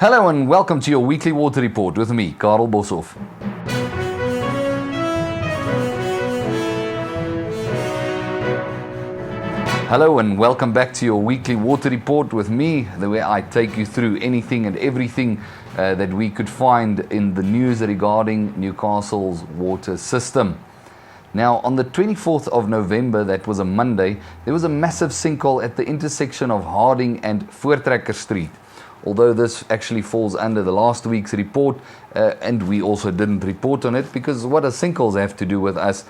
Hello and welcome to your weekly water report with me, Carel. Hello and welcome back to your weekly water report with me, where I take you through anything and everything that we could find in the news regarding Newcastle's water system. Now, on the 24th of November, that was a Monday, there was a massive sinkhole at the intersection of Harding and Voortrekker Street. Although this actually falls under the last week's report, and we also didn't report on it, because what do sinkholes have to do with us?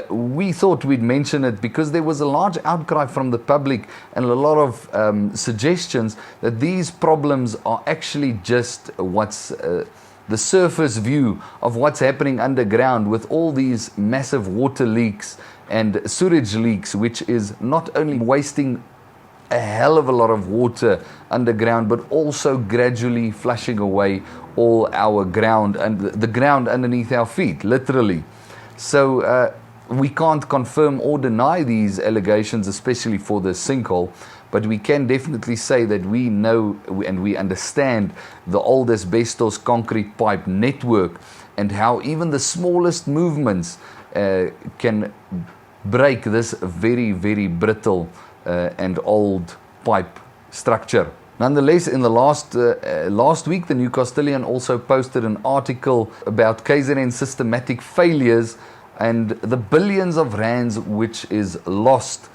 We thought we'd mention it because there was a large outcry from the public and a lot of suggestions that these problems are actually just what's the surface view of what's happening underground with all these massive water leaks and sewage leaks, which is not only wasting a hell of a lot of water underground, but also gradually flushing away all our ground and the ground underneath our feet, literally. So we can't confirm or deny these allegations, especially for the sinkhole, but we can definitely say that we know and we understand the old asbestos concrete pipe network and how even the smallest movements can break this very, very brittle and old pipe structure. Nonetheless, in the last week, the Newcastleian also posted an article about KZN systematic failures and the billions of rands which is lost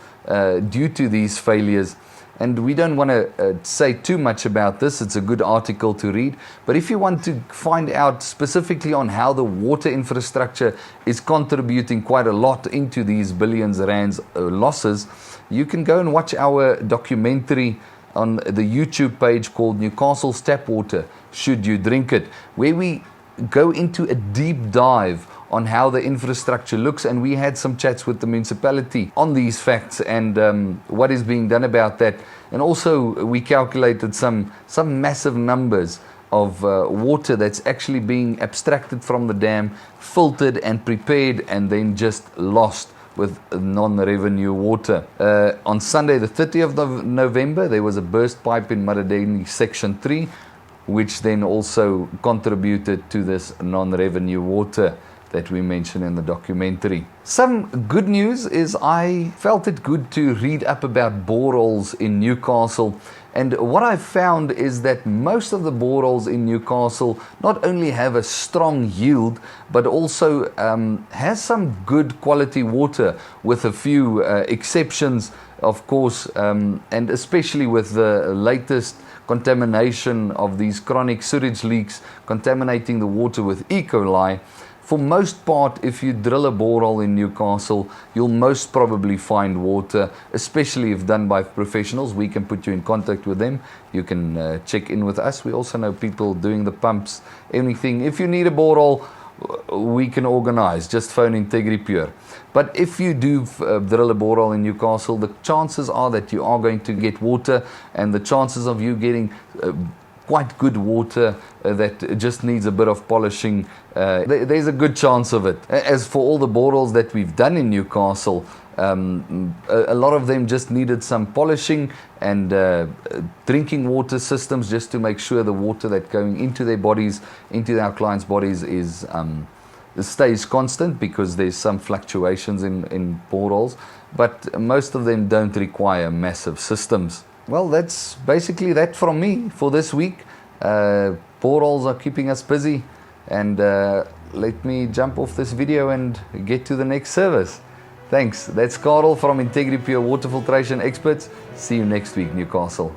due to these failures. And we don't want to say too much about this. It's a good article to read. But if you want to find out specifically on how the water infrastructure is contributing quite a lot into these billions of rands losses, you can go and watch our documentary on the YouTube page called Newcastle's Tap Water, Should You Drink It?, where we go into a deep dive on how the infrastructure looks, and we had some chats with the municipality on these facts and what is being done about that. And also we calculated some massive numbers of water that's actually being abstracted from the dam, filtered and prepared, and then just lost with non-revenue water. On Sunday the 30th of November, there was a burst pipe in Maradeni section 3, which then also contributed to this non-revenue water that we mentioned in the documentary. Some good news is I felt it good to read up about boreholes in Newcastle, and what I found is that most of the boreholes in Newcastle not only have a strong yield, but also has some good quality water, with a few exceptions, of course, and especially with the latest contamination of these chronic sewage leaks contaminating the water with E. coli. For most part, if you drill a borehole in Newcastle, you'll most probably find water, especially if done by professionals. We can put you in contact with them. You can check in with us. We also know people doing the pumps, anything. If you need a borehole, we can organize. Just phone INTEGRIPURE. But if you do drill a borehole in Newcastle, the chances are that you are going to get water, and the chances of you getting quite good water that just needs a bit of polishing, there's a good chance of it. As for all the boreholes that we've done in Newcastle, a lot of them just needed some polishing and drinking water systems, just to make sure the water that's going into their bodies, into our clients' bodies, is stays constant, because there's some fluctuations in boreholes, but most of them don't require massive systems. Well, that's basically that from me for this week. Boreholes are keeping us busy, and let me jump off this video and get to the next service. Thanks. That's Carel from INTEGRIPURE Water Filtration Experts. See you next week, Newcastle.